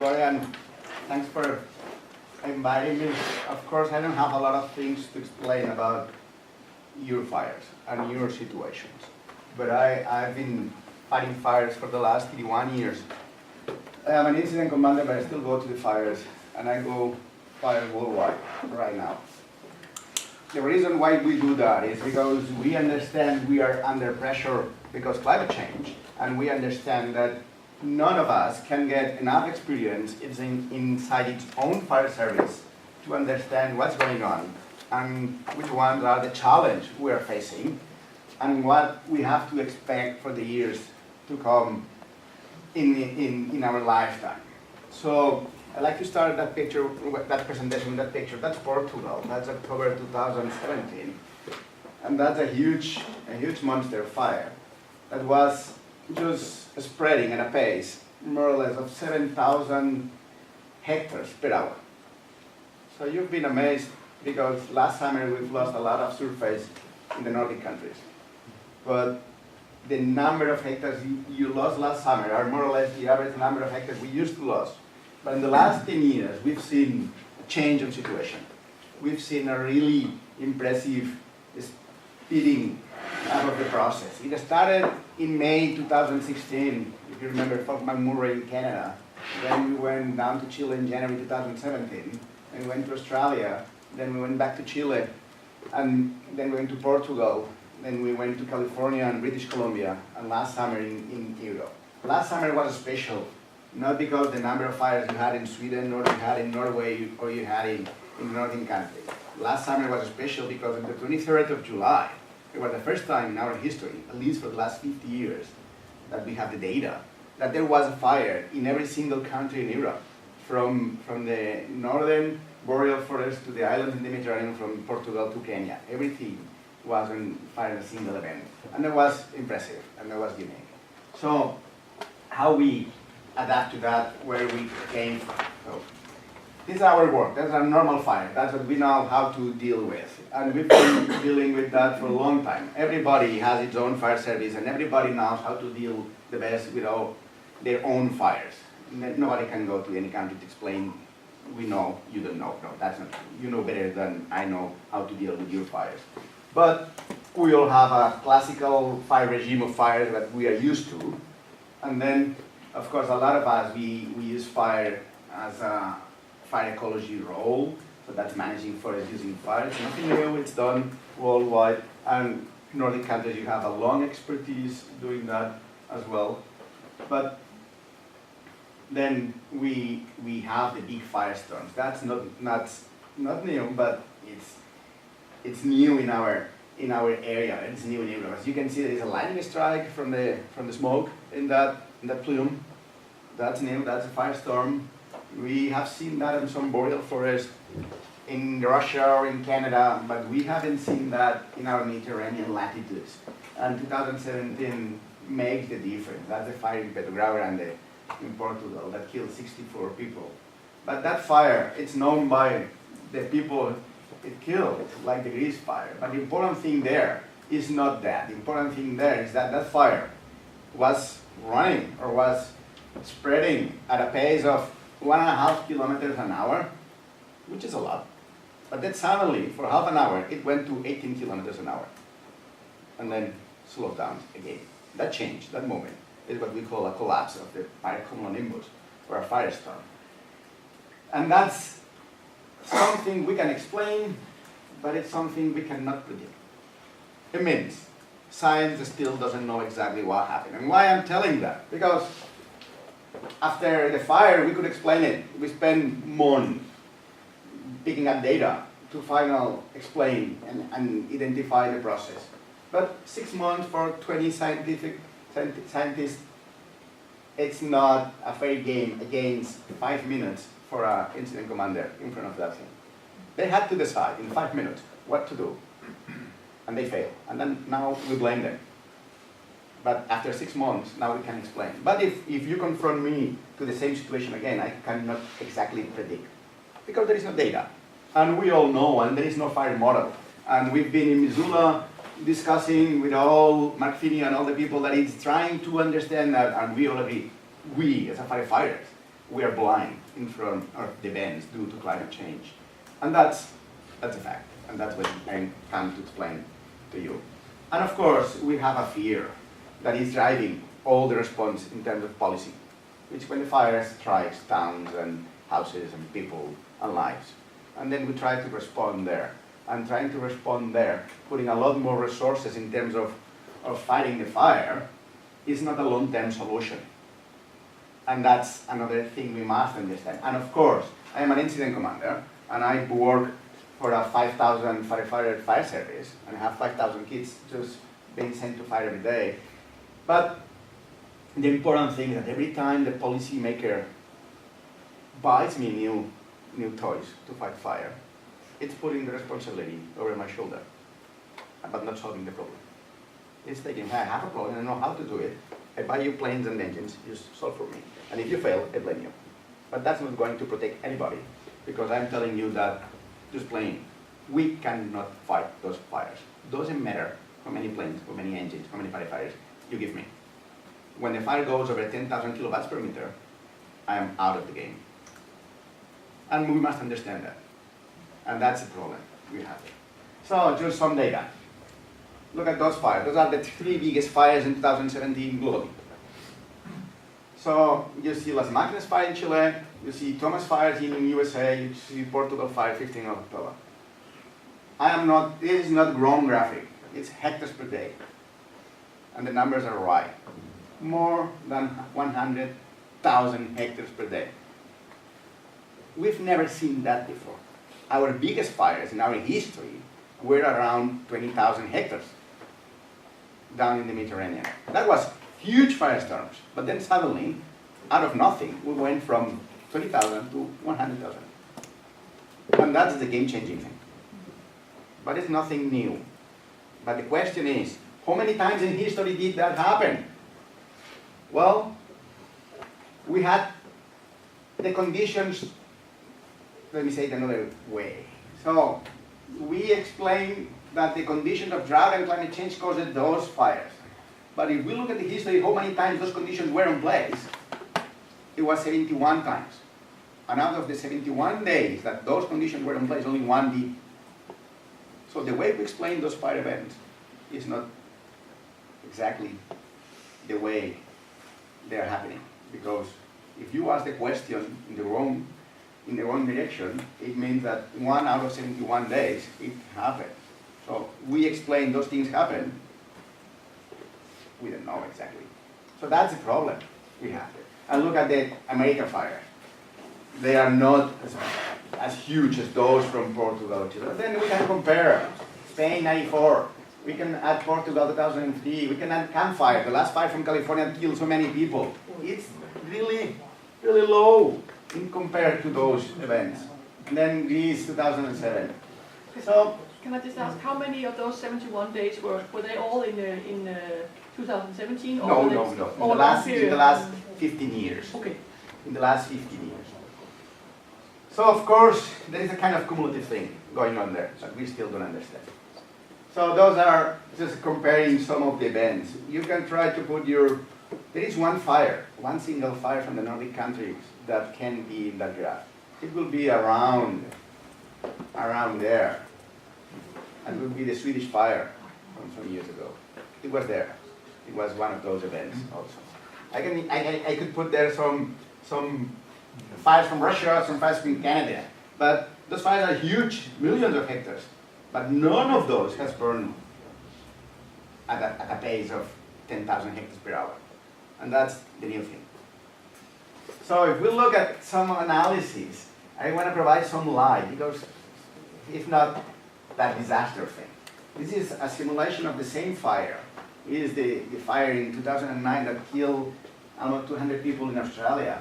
And thanks for inviting me. Of course, I don't have a lot of things to explain about your fires and your situations, but I've been fighting fires for the last 31 years. I'm an incident commander, but I still go to the fires, and I go fires worldwide right now. The reason why we do that is because we understand we are under pressure because climate change, and we understand that none of us can get enough experience inside its own fire service to understand what's going on and which ones are the challenge we are facing and what we have to expect for the years to come in our lifetime. So I'd like to start that picture, that presentation with that picture. That's Portugal. That's October 2017. And that's a huge monster fire that was just spreading at a pace, more or less, of 7,000 hectares per hour. So you've been amazed because last summer we've lost a lot of surface in the Nordic countries. But the number of hectares you lost last summer are more or less the average number of hectares we used to lose. But in the last 10 years, we've seen a change in situation. We've seen a really impressive speeding up of the process. It started in May 2016, if you remember Fort McMurray in Canada. Then we went down to Chile in January 2017. Then we went to Australia. Then we went back to Chile. And then we went to Portugal. Then we went to California and British Columbia. And last summer in Europe. Last summer was special, not because the number of fires you had in Sweden, or you had in Norway, or you had in northern countries. Last summer was special because on the 23rd of July, it was the first time in our history, at least for the last 50 years, that we have the data, that there was a fire in every single country in Europe, from the northern boreal forest to the islands in the Mediterranean, from Portugal to Kenya. Everything was on fire in a single event. And that was impressive, and that was unique. So, how we adapt to that, where we came from. So, this is our work. That's our normal fire. That's what we know how to deal with. And we've been dealing with that for a long time. Everybody has its own fire service, and everybody knows how to deal the best with all their own fires. Nobody can go to any country to explain, we know, you don't know. No, that's not true. You know better than I know how to deal with your fires. But we all have a classical fire regime of fires that we are used to. And then, of course, a lot of us, we use fire as a fire ecology role, so that's managing forest using fire. It's nothing new, it's done worldwide, and in Nordic countries you have a long expertise doing that as well. But then we have the big firestorms. That's not new, but it's new in our area. It's new in Europe. As you can see, there is a lightning strike from the smoke in that plume. That's new. That's a firestorm. We have seen that in some boreal forest in Russia or in Canada, but we haven't seen that in our Mediterranean latitudes. And 2017 makes the difference. That's the fire in Petrograd in Portugal that killed 64 people. But that fire, it's known by the people it killed, like the Greece fire. But the important thing there is not that. The important thing there is that that fire was running or was spreading at a pace of 1.5 kilometers an hour, which is a lot. But then suddenly, for half an hour, it went to 18 kilometers an hour. And then slowed down again. That change, that moment, is what we call a collapse of the pyrocumulonimbus, or a firestorm. And that's something we can explain, but it's something we cannot predict. It means science still doesn't know exactly what happened. And why I'm telling that? Because after the fire, we could explain it. We spent months picking up data to finally explain and identify the process. But 6 months for 20 scientists, it's not a fair game against 5 minutes for an incident commander in front of that thing. They had to decide in 5 minutes what to do, and they failed. And then now we blame them. But after 6 months, now we can explain. But if you confront me to the same situation again, I cannot exactly predict, because there is no data. And we all know, and there is no fire model. And we've been in Missoula discussing with all Marc and all the people that is trying to understand that, and we all agree, we as a firefighters, we are blind in front of the events due to climate change. And that's a fact, and that's what I come to explain to you. And of course, we have a fear that is driving all the response in terms of policy, which when the fire strikes towns and houses and people and lives. And then we try to respond there. And trying to respond there, putting a lot more resources in terms of fighting the fire, is not a long-term solution. And that's another thing we must understand. And of course, I am an incident commander, and I work for a 5,000 firefighter fire service, and I have 5,000 kids just being sent to fire every day. But the important thing is that every time the policymaker buys me new toys to fight fire, it's putting the responsibility over my shoulder, but not solving the problem. It's thinking, hey, I have a problem, I know how to do it. I buy you planes and engines, you solve for me. And if you fail, I blame you. But that's not going to protect anybody, because I'm telling you that, just plain, we cannot fight those fires. Doesn't matter how many planes, how many engines, how many firefighters you give me. When the fire goes over 10,000 kilowatts per meter, I am out of the game. And we must understand that. And that's the problem we have. So just some data. Look at those fires. Those are the 3 biggest fires in 2017 globally. So you see Las Máquinas fire in Chile, you see Thomas fires in USA, you see Portugal fire 15th of October. This is not grown graphic, it's hectares per day. And the numbers are right. More than 100,000 hectares per day. We've never seen that before. Our biggest fires in our history were around 20,000 hectares down in the Mediterranean. That was huge firestorms, but then suddenly, out of nothing, we went from 20,000 to 100,000. And that's the game-changing thing. But it's nothing new. But the question is, how many times in history did that happen? Well, we had the conditions, let me say it another way. So, we explained that the conditions of drought and climate change caused those fires. But if we look at the history, how many times those conditions were in place, it was 71 times. And out of the 71 days that those conditions were in place, only one did. So the way we explain those fire events is not exactly the way they're happening. Because if you ask the question in the wrong direction, it means that 1 out of 71 days, it happened. So we explain those things happen. We don't know exactly. So that's the problem we have. And look at the American fire. They are not as huge as those from Portugal. Then we can compare Spain 94. We can add Portugal 2003. We can add campfire. The last fire from California killed so many people. It's really, really low in compared to those events. And then Greece 2007. So can I just ask, how many of those 71 days were they all in 2017? Or no. In the last 15 years. Okay. In the last 15 years. So of course, there is a kind of cumulative thing going on there that we still don't understand. So those are just comparing some of the events. You can try to put there is one single fire from the Nordic countries that can be in that graph. It will be around there. And it will be the Swedish fire from some years ago. It was there. It was one of those events also. I could put there some fires from Russia, some fires from Canada. But those fires are huge, millions of hectares. But none of those has burned at a pace of 10,000 hectares per hour. And that's the new thing. So if we look at some analyses, I want to provide some light, because if not that disaster thing. This is a simulation of the same fire. It is the fire in 2009 that killed almost 200 people in Australia.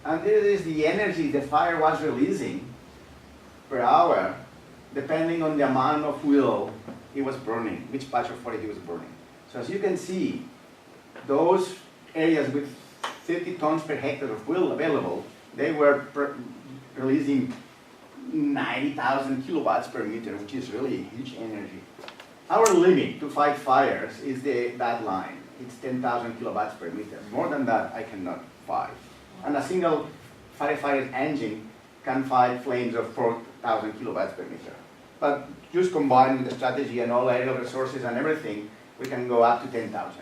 And this is the energy the fire was releasing per hour, depending on the amount of oil it was burning, which batch of forest it was burning. So as you can see, those areas with 50 tons per hectare of oil available, they were releasing 90,000 kilowatts per meter, which is really huge energy. Our limit to fight fires is that line. It's 10,000 kilowatts per meter. More than that, I cannot fight. And a single firefighting engine can fight flames of 4,000 kilowatts per meter. But just combined with the strategy and all aerial resources and everything, we can go up to 10,000.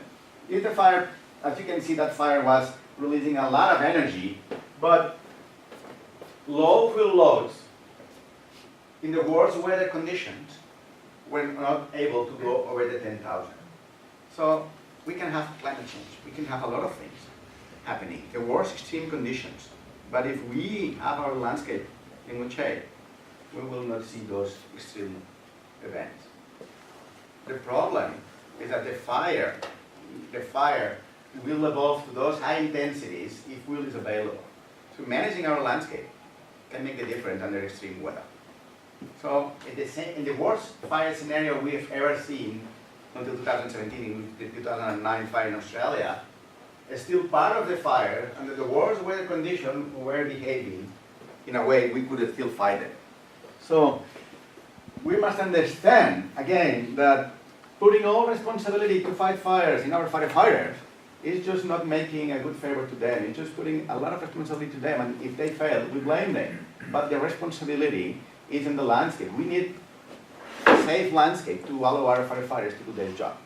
If the fire, as you can see, that fire was releasing a lot of energy, but low fuel loads in the worst weather conditions were not able to go over the 10,000. So we can have climate change. We can have a lot of things happening. The worst extreme conditions. But if we have our landscape in good shape, we will not see those extreme events. The problem is that the fire will evolve to those high intensities if fuel is available. So managing our landscape can make the difference under extreme weather. So in the worst fire scenario we've ever seen until 2017, the 2009 fire in Australia, still part of the fire, under the worst weather conditions, were behaving in a way we could still fight it. So we must understand, again, that putting all responsibility to fight fires in our firefighters is just not making a good favor to them. It's just putting a lot of responsibility to them, and if they fail, we blame them. But the responsibility is in the landscape. We need a safe landscape to allow our firefighters to do their job.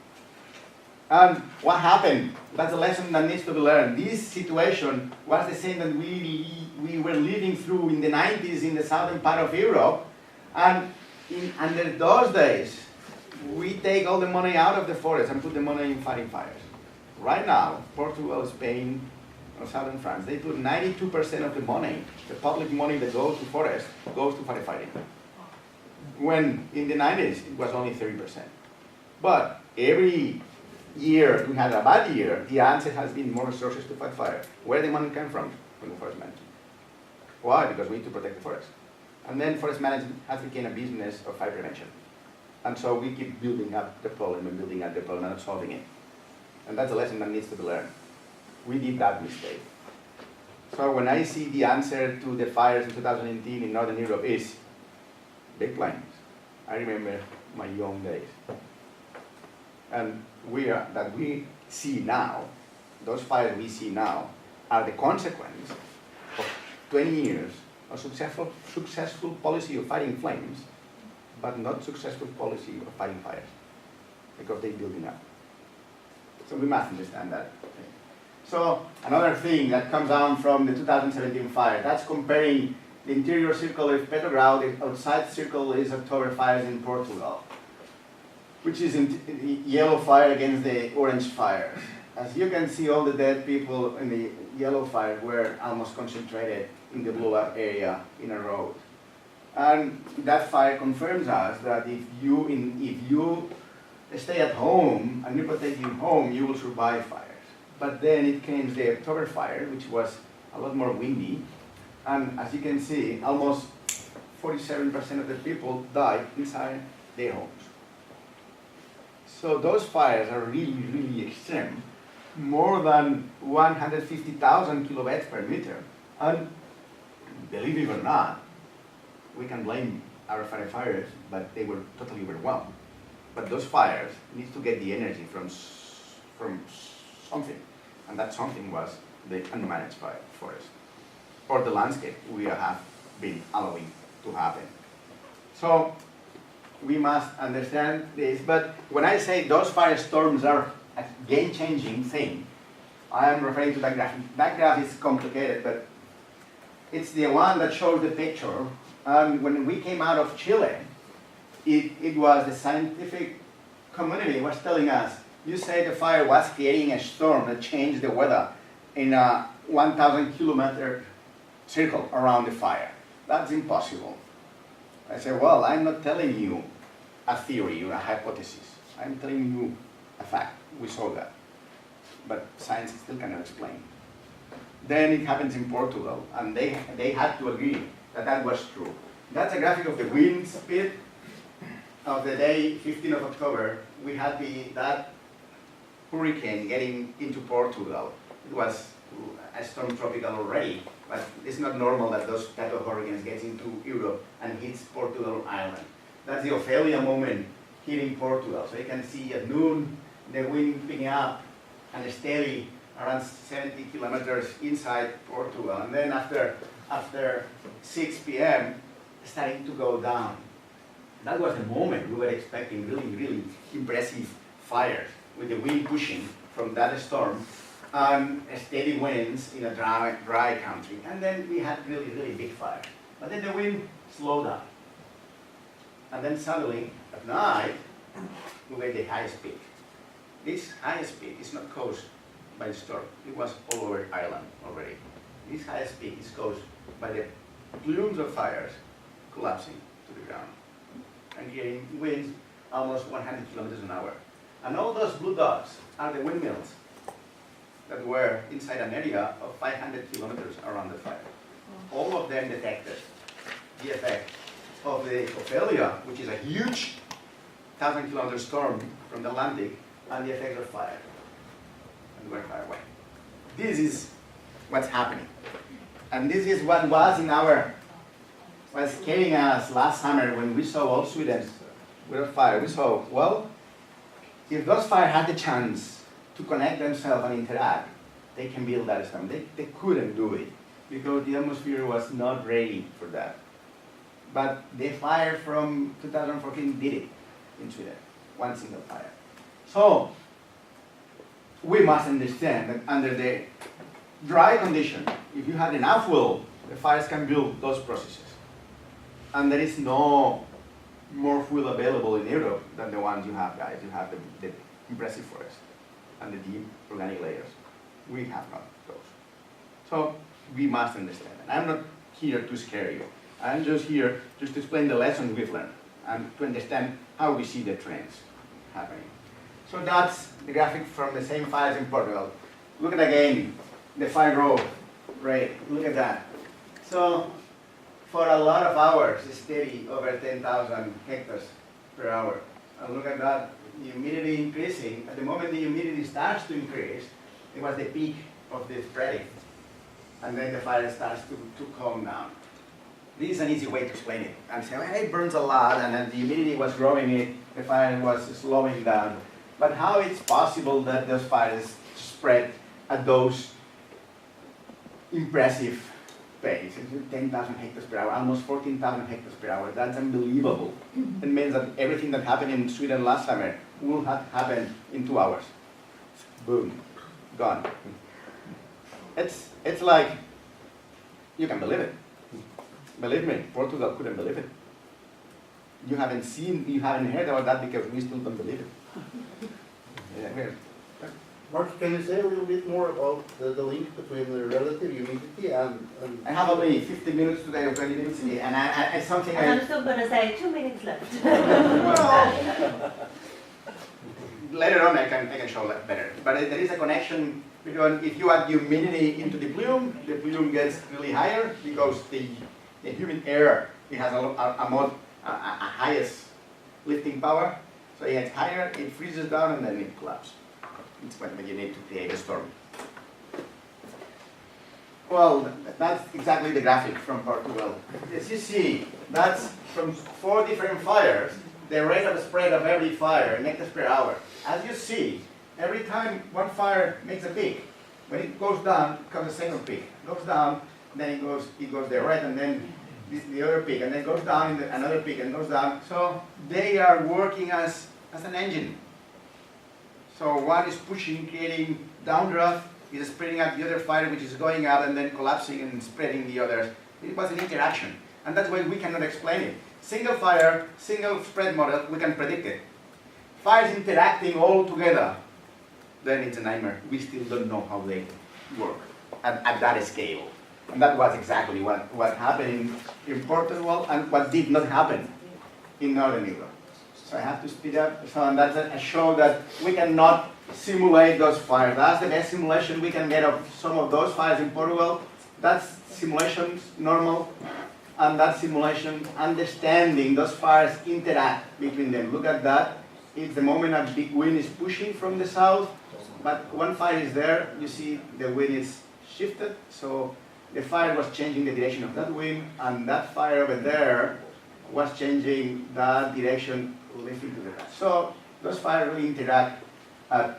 And what happened? That's a lesson that needs to be learned. This situation was the same that we were living through in the 90s in the southern part of Europe. And under those days, we take all the money out of the forest and put the money in fighting fires. Right now, Portugal, Spain, or southern France, they put 92% of the money, the public money that goes to forest, goes to firefighting. When in the 90s, it was only 30%. But every year we had a bad year, the answer has been more resources to fight fire. Where the money came from? From the forest management. Why? Because we need to protect the forest. And then forest management has become a business of fire prevention. And so we keep building up the problem and building up the problem and not solving it. And that's a lesson that needs to be learned. We did that mistake. So when I see the answer to the fires in 2018 in Northern Europe is big planes, I remember my young days. And we see now, those fires we see now, are the consequence of 20 years of successful policy of fighting flames, but not successful policy of fighting fires, because they're building up. So we must understand that. So another thing that comes down from the 2017 fire, that's comparing the interior circle of Petrograd, the outside circle is October fires in Portugal, which is in yellow fire against the orange fires. As you can see, all the dead people in the yellow fire were almost concentrated in the blue area in a road. And that fire confirms us that if you stay at home and you protect your home, you will survive fires. But then it came the October fire, which was a lot more windy. And as you can see, almost 47% of the people died inside their homes. So those fires are really, really extreme, more than 150,000 kilowatts per meter. And believe it or not, we can blame our firefighters, but they were totally overwhelmed. But those fires need to get the energy from something, and that something was the unmanaged forest, or the landscape we have been allowing to happen. So we must understand this, but when I say those firestorms are a game-changing thing, I am referring to that graph. That graph is complicated, but it's the one that shows the picture. And when we came out of Chile, it was the scientific community was telling us, you say the fire was creating a storm that changed the weather in a 1,000 kilometer circle around the fire. That's impossible. I said, well, I'm not telling you a theory or a hypothesis. I'm telling you a fact. We saw that. But science still cannot explain. Then it happens in Portugal, and they had to agree that that was true. That's a graphic of the wind speed of the day 15th of October. We had that hurricane getting into Portugal. It was a storm tropical already, but it's not normal that those type of hurricanes get into Europe and hits Portugal Island. That's the Ophelia moment hitting Portugal. So you can see at noon the wind picking up and steady around 70 kilometers inside Portugal. And then after after 6 p.m., starting to go down. That was the moment we were expecting really, really impressive fires with the wind pushing from that storm and steady winds in a dry country. And then we had really, really big fires. But then the wind slowed down. And then suddenly, at night, we were at the highest peak. This highest peak is not caused by the storm. It was all over Ireland already. This highest peak is caused by the plumes of fires collapsing to the ground and creating winds almost 100 kilometers an hour. And all those blue dots are the windmills that were inside an area of 500 kilometers around the fire. All of them detected the effect of the Ophelia, which is a huge 1,000-kilometer storm from the Atlantic, and the effect of fire. And we're far away. This is what's happening. And this is what was scaring us last summer when we saw all Sweden with fire. We saw, well, if those fires had the chance to connect themselves and interact, they can build that storm. They couldn't do it because the atmosphere was not ready for that. But the fire from 2014 did it in Sweden, one single fire. So we must understand that under the dry condition, if you have enough fuel, the fires can build those processes. And there is no more fuel available in Europe than the ones you have, guys. You have the impressive forest and the deep organic layers. We have not those. So we must understand. And I'm not here to scare you. I'm just here just to explain the lessons we've learned and to understand how we see the trends happening. So that's the graphic from the same fires in Portugal. Look at again the fire growth rate. Look at that. So for a lot of hours, steady over 10,000 hectares per hour. And look at that, the humidity increasing. At the moment the humidity starts to increase, it was the peak of the spreading. And then the fire starts to calm down. This is an easy way to explain it. And say, well, it burns a lot, and then the humidity was growing, the fire was slowing down. But how it's possible that those fires spread at those impressive pace? 10,000 hectares per hour, almost 14,000 hectares per hour. That's unbelievable. It means that everything that happened in Sweden last summer will have happened in 2 hours. Boom, gone. It's like, you can believe it. Believe me, Portugal couldn't believe it. You haven't heard about that because we still don't believe it. Yeah, Marc, can you say a little bit more about the link between the relative humidity and I have only 15 minutes today or 20 minutes, and it's something I'm still going to say 2 minutes left. Well, later on I can show that better. But there is a connection because if you add humidity into the plume gets really higher because the humid air, it has a highest lifting power. So it gets higher, it freezes down, and then it collapses. It's when you need to create a storm. Well, that's exactly the graphic from Portugal. As you see, that's from 4 different fires, the rate of spread of every fire in hectares per hour. As you see, every time one fire makes a peak, when it goes down, comes a second peak. It goes down, then it goes there, right? And then the other peak, and then goes down, another peak, and goes down. So they are working as an engine. So one is pushing, creating downdraft, is spreading out the other fire, which is going out and then collapsing and spreading the others. It was an interaction, and that's why we cannot explain it. Single fire, single spread model, we can predict it. Fires interacting all together, then it's a nightmare. We still don't know how they work at that scale. And that was exactly what happened in Portugal and what did not happen in Northern Europe. So I have to speed up. So and that's a show that we cannot simulate those fires. That's the best simulation we can get of some of those fires in Portugal. That's simulations normal, and that simulation understanding those fires interact between them. Look at that. It's the moment a big wind is pushing from the south, but one fire is there. You see the wind is shifted, so the fire was changing the direction of that wind, and that fire over there was changing that direction lifting to the right. So those fires really interact at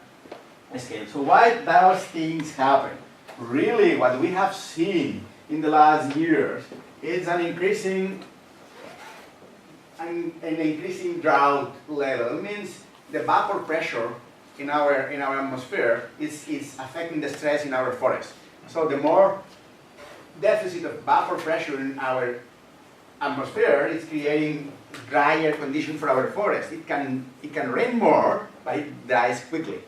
a scale. So why those things happen? Really, what we have seen in the last years is an increasing drought level. It means the vapor pressure in our atmosphere is affecting the stress in our forest. So the more deficit of vapor pressure in our atmosphere is creating drier conditions for our forest. It can rain more, but it dries quickly.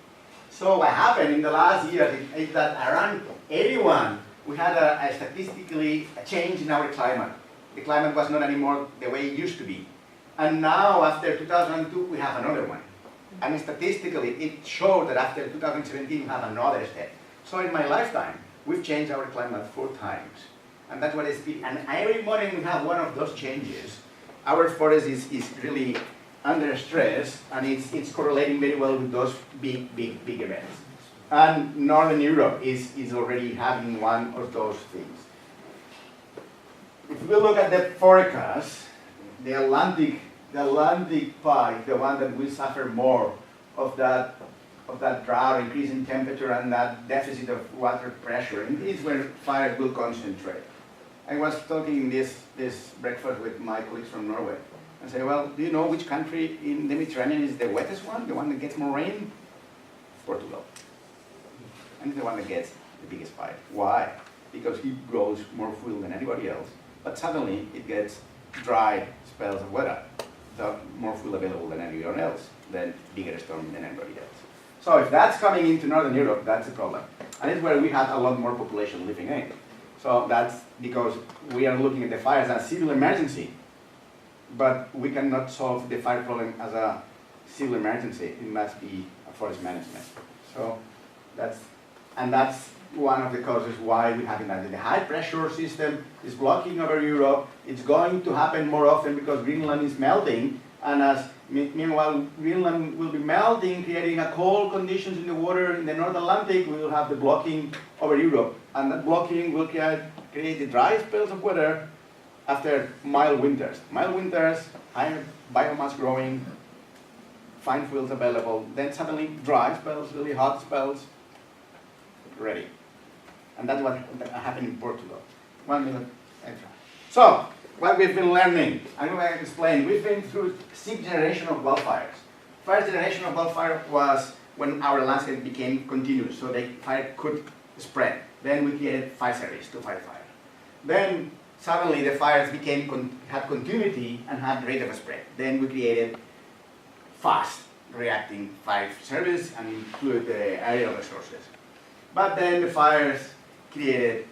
So what happened in the last year is that around 81, we had statistically a change in our climate. The climate was not anymore the way it used to be. And now, after 2002, we have another one. And statistically, it showed that after 2017, we have another step. So in my lifetime, we've changed our climate 4 times. And that's what it's been. And every morning we have one of those changes. Our forest is really under stress, and it's correlating very well with those big events. And Northern Europe is already having one of those things. If we look at the forecast, the Atlantic part, the one that will suffer more of that drought, increase in temperature, and that deficit of water pressure, and this is where fire will concentrate. I was talking this breakfast with my colleagues from Norway, and say, well, do you know which country in the Mediterranean is the wettest one, the one that gets more rain? Portugal. And it's the one that gets the biggest fire. Why? Because he grows more fuel than anybody else, but suddenly it gets dry spells of weather, so more fuel available than anyone else, then bigger storm than anybody else. So if that's coming into Northern Europe, that's a problem. And it's where we have a lot more population living in. So that's because we are looking at the fires as a civil emergency, but we cannot solve the fire problem as a civil emergency. It must be a forest management. So that's one of the causes why we have that. The high pressure system is blocking over Europe. It's going to happen more often because Greenland is melting, and meanwhile Greenland will be melting, creating a cold conditions in the water in the North Atlantic. We will have the blocking over Europe, and that blocking will create the dry spells of weather after mild winters. Mild winters, higher biomass growing, fine fuels available, then suddenly dry spells, really hot spells, ready. And that's what happened in Portugal. 1 minute extra. So, what we've been learning, I'm going to explain. We've been through 6 generations of wildfires. First generation of wildfire was when our landscape became continuous, so the fire could spread. Then we created fire service to fight fire. Then suddenly the fires had continuity and had rate of spread. Then we created fast reacting fire service and include the aerial resources. But then the fires created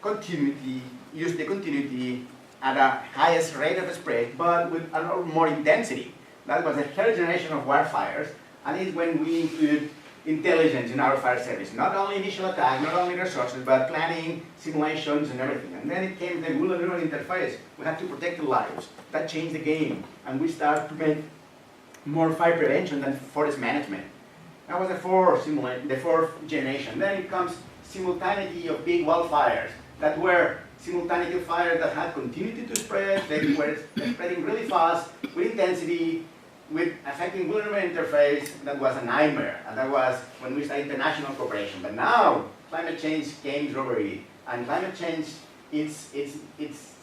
continuity, used the continuity at a highest rate of spread, but with a lot more intensity. That was the third generation of wildfires, and it's when we include intelligence in our fire service. Not only initial attack, not only resources, but planning, simulations, and everything. And then it came the rural interface. We had to protect the lives. That changed the game, and we started to make more fire prevention than forest management. That was the fourth generation. Then it comes simultaneity of big wildfires that were simultaneity of fires that had continuity to spread. They were spreading really fast with intensity, with affecting vulnerable interface. That was a nightmare, and that was when we started international cooperation. But now climate change gains over it, and climate change it's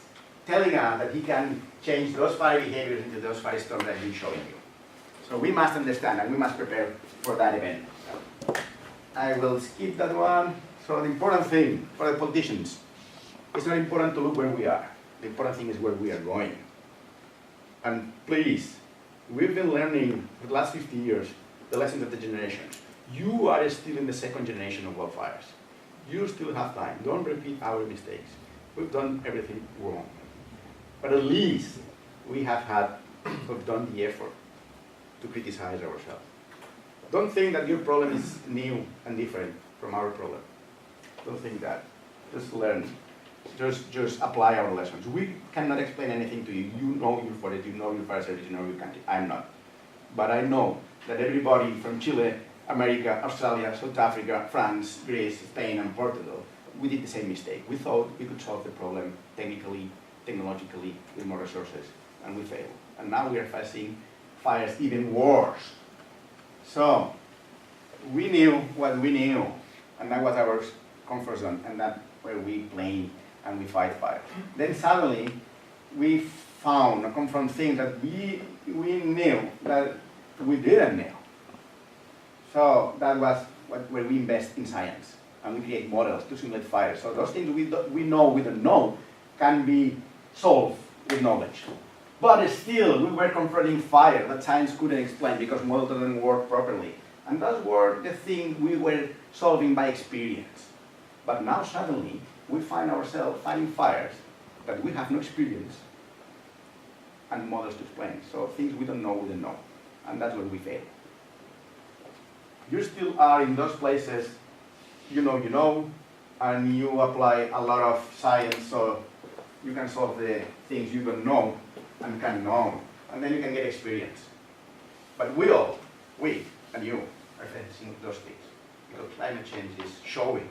telling us that he can change those fire behaviors into those fire storms that he's showing you. So we must understand and we must prepare for that event. I will skip that one. So the important thing for the politicians, it's not important to look where we are. The important thing is where we are going. And please, we've been learning for the last 50 years the lessons of the generations. You are still in the second generation of wildfires. You still have time. Don't repeat our mistakes. We've done everything wrong. But at least we've done the effort to criticize ourselves. Don't think that your problem is new and different from our problem. Don't think that. Just learn. Just apply our lessons. We cannot explain anything to you. You know your forest, you know your fire service, you know your country. I'm not. But I know that everybody from Chile, America, Australia, South Africa, France, Greece, Spain, and Portugal, we did the same mistake. We thought we could solve the problem technically, technologically, with more resources, and we failed. And now we are facing fires even worse. So we knew what we knew, and that was our comfort zone, and that's where we blame and we fight fire. Then suddenly we found or confront things that we knew that we didn't know. So that was where we invest in science, and we create models to simulate fire. So those things we know we don't know can be solved with knowledge. But still, we were confronting fire that science couldn't explain because model doesn't work properly. And those were the things we were solving by experience. But now suddenly, we find ourselves fighting fires that we have no experience and models to explain. So things we don't know. And that's where we fail. You still are in those places, you know, and you apply a lot of science so you can solve the things you don't know and can know, and then you can get experience. But we and you, are facing those things, because climate change is showing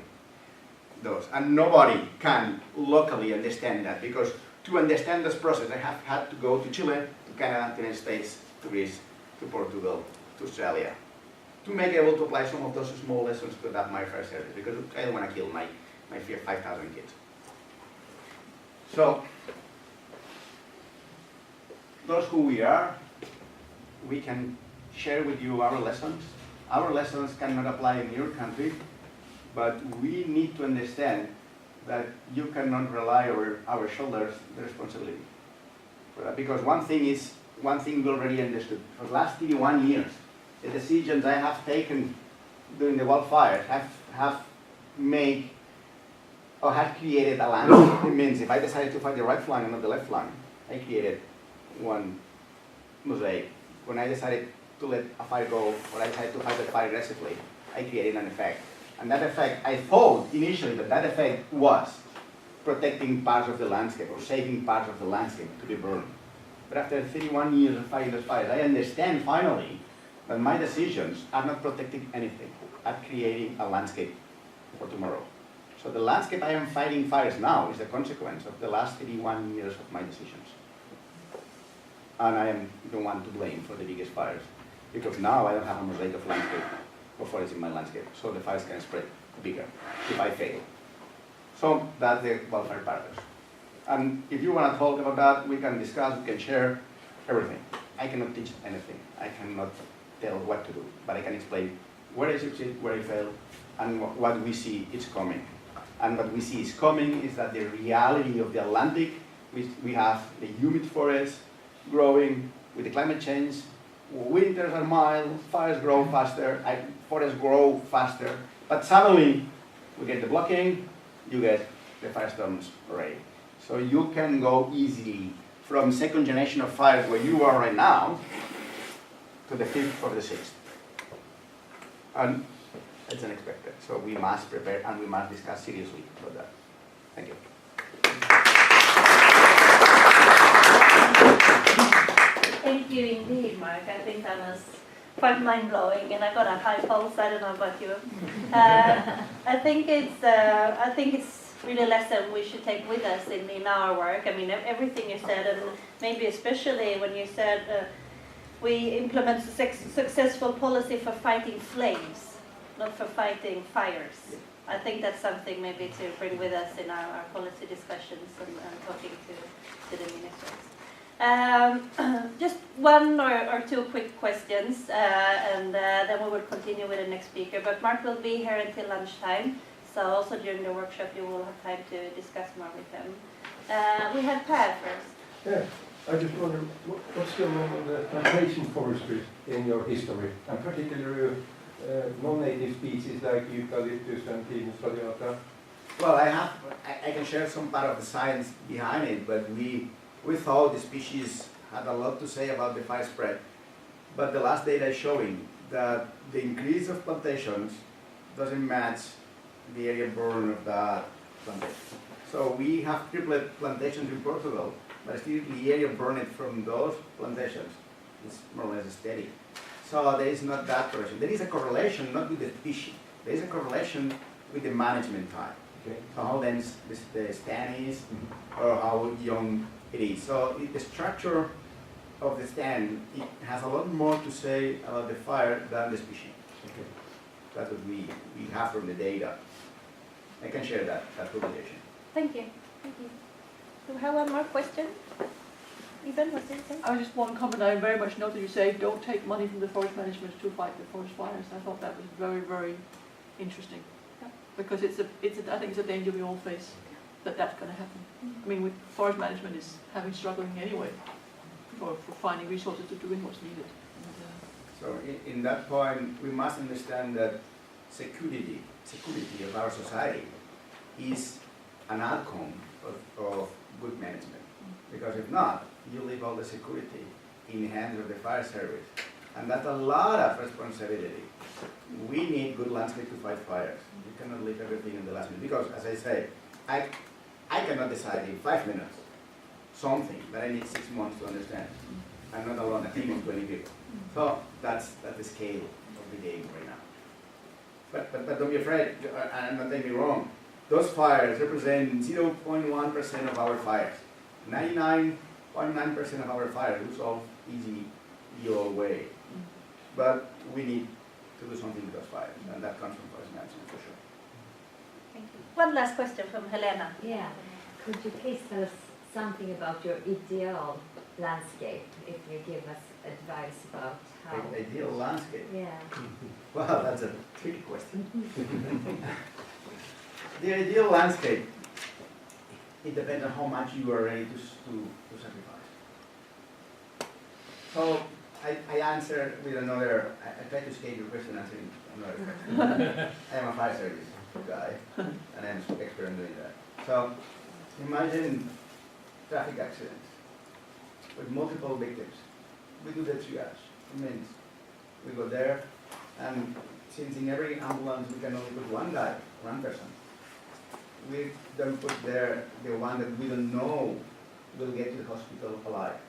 those. And nobody can locally understand that, because to understand this process, I have had to go to Chile, to Canada, to the United States, to Greece, to Portugal, to Australia, to make able to apply some of those small lessons to adapt my first service, because I don't want to kill my 5,000 kids. So, those who we are, we can share with you our lessons. Our lessons cannot apply in your country, but we need to understand that you cannot rely over our shoulders the responsibility. Because one thing we already understood. For the last 31 years, the decisions I have taken during the wildfires have made or have created a landscape. It means if I decided to fight the right flank and not the left flank, I created one mosaic. When I decided to let a fire go, or I decided to fight the fire aggressively, I created an effect. And that effect, I thought initially that effect was protecting parts of the landscape or saving parts of the landscape to be burned. But after 31 years of fighting those fires, I understand finally that my decisions are not protecting anything, are creating a landscape for tomorrow. So the landscape I am fighting fires now is a consequence of the last 31 years of my decisions. And I am the one to blame for the biggest fires, because now I don't have a mosaic of landscape or forest in my landscape, so the fires can spread bigger if I fail. So that's the wildfire paradox. And if you want to talk about that, we can discuss, we can share everything. I cannot teach anything. I cannot tell what to do, but I can explain where I succeed, where I fail, and what we see is coming. And what we see is coming is that the reality of the Atlantic, we have the humid forests growing with the climate change. Winters are mild, fires grow faster, forests grow faster, but suddenly we get the blocking, you get the firestorms already. So you can go easily from second generation of fires where you are right now to the fifth or the sixth. And it's unexpected, so we must prepare and we must discuss seriously about that. Thank you. Thank you indeed, Marc. I think that was quite mind-blowing, and I got a high pulse. I don't know about you. I think it's really a lesson we should take with us in our work. I mean, everything you said, and maybe especially when you said we implement successful policy for fighting flames, not for fighting fires. I think that's something maybe to bring with us in our policy discussions and talking to the ministers. Just one or two quick questions, and then we will continue with the next speaker. But Marc will be here until lunchtime, so also during the workshop you will have time to discuss more with him. We have Per first. Yeah, I just wonder what's going on with the plantation forestry in your history, and particularly non-native species like eucalyptus and Pinus radiata. Well, I can share some part of the science behind it, but we thought the species had a lot to say about the fire spread. But the last data is showing that the increase of plantations doesn't match the area burn of that plantation. So we have triplet plantations in Portugal, but still the area burned from those plantations is more or less steady. So there is not that correlation. There is a correlation not with the species. There is a correlation with the management time. Okay. So how dense the stand is, or how young it is. So the structure of the stand, it has a lot more to say about the fire than the species. Okay. That's what we have from the data. I can share that publication. Thank you. Thank you. Do we have one more question? Ethan, what's it saying? I just one comment. I very much note that you say don't take money from the forest management to fight the forest fires. I thought that was very, very interesting. Yeah. Because I think it's a danger we all face that's going to happen. I mean, with forest management is struggling anyway for finding resources to doing what's needed. So in that point, we must understand that security of our society is an outcome of good management. Because if not, you leave all the security in the hands of the fire service. And that's a lot of responsibility. We need good landscape to fight fires. You cannot leave everything in the last minute. Because as I say, I cannot decide in 5 minutes something that I need 6 months to understand. I'm not alone, a team of 20 people. So that's the scale of the game right now. But don't be afraid, and don't take me wrong. Those fires represent 0.1% of our fires. 99.9% of our fires we solve easy, your way. But we need to do something with those fires, and that comes from forest management for sure. Thank you. One last question from Helena. Yeah. Could you please tell us something about your ideal landscape, if you give us advice about how... Ideal landscape? Yeah. Well, that's a tricky question. The ideal landscape, it depends on how much you are ready to sacrifice. So I answer with another, I try to escape your question answering another question. I am a fire service guy, and I'm an expert in doing that. So imagine traffic accidents with multiple victims. We do the triage. It means we go there, and since in every ambulance we can only put one guy, one person, we don't put there the one that we don't know will get to the hospital alive.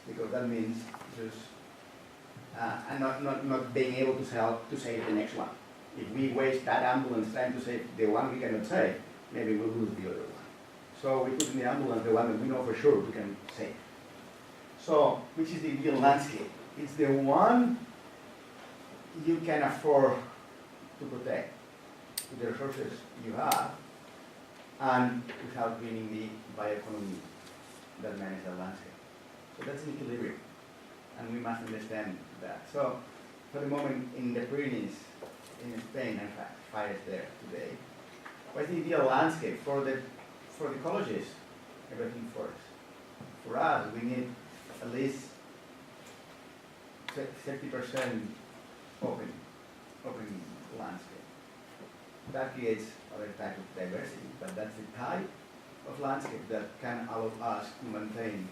Because that means just and not being able to save the next one. If we waste that ambulance trying to save the one we cannot save, maybe we'll lose the other one. So we put in the ambulance the one that we know for sure we can save. So, which is the ideal landscape? It's the one you can afford to protect with the resources you have and without ruining the bioeconomy that manages the landscape. So that's an equilibrium, and we must understand that. So, for the moment in the Pyrenees, in Spain, in fact, fires there today. What's the ideal landscape for the ecologists? Everything forest. For us, we need at least 30% open landscape. That creates other type of diversity, but that's the type of landscape that can allow us to maintain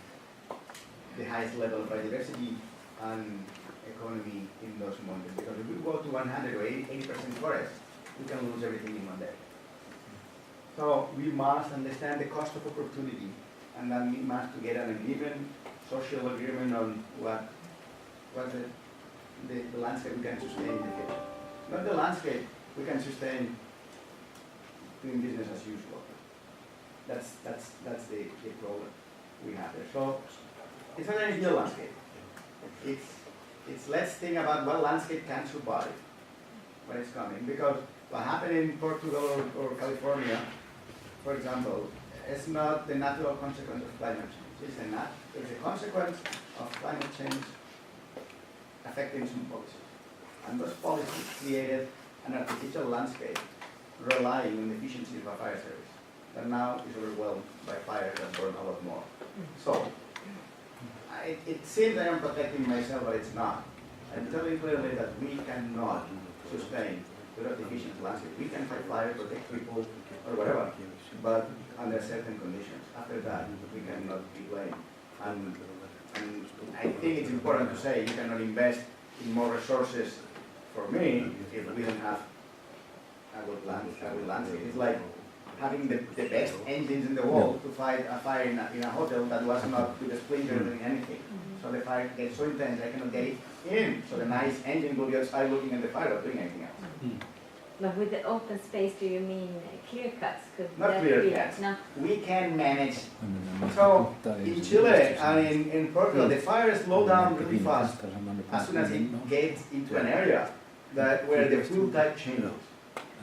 the highest level of biodiversity and economy in those mountains. Because if we go to 100 or 80% forest, we can lose everything in one day. So we must understand the cost of opportunity, and then we must get an agreement, social agreement on what the landscape we can sustain in the future. Not the landscape we can sustain doing business as usual. That's the problem we have there. So it's not an ideal landscape. It's let's think about what landscape can survive when it's coming. Because what happened in Portugal or California, for example, is not the natural consequence of climate change. It's a consequence of climate change affecting some policies. And those policies created an artificial landscape relying on the efficiency of a fire service that now is overwhelmed by fires that burn a lot more. So, it seems I am protecting myself, but it's not. I'm telling clearly that we cannot sustain the efficient landscape. We can fight fire, protect people, or whatever, but under certain conditions. After that, we cannot be blamed. And I think it's important to say you cannot invest in more resources for me if we don't have a good landscape. It's like having the best engines in the world to fight a fire in a hotel that was not with a splinter doing anything. So the fire gets so intense I cannot get it in. So the nice engine will be outside looking at the fire or doing anything else. But with the open space, do you mean clear cuts? Not clear cuts. No. We can manage. So in Chile and in Portugal, the fires slow down really fast as soon as it gets into an area where the fuel type changes.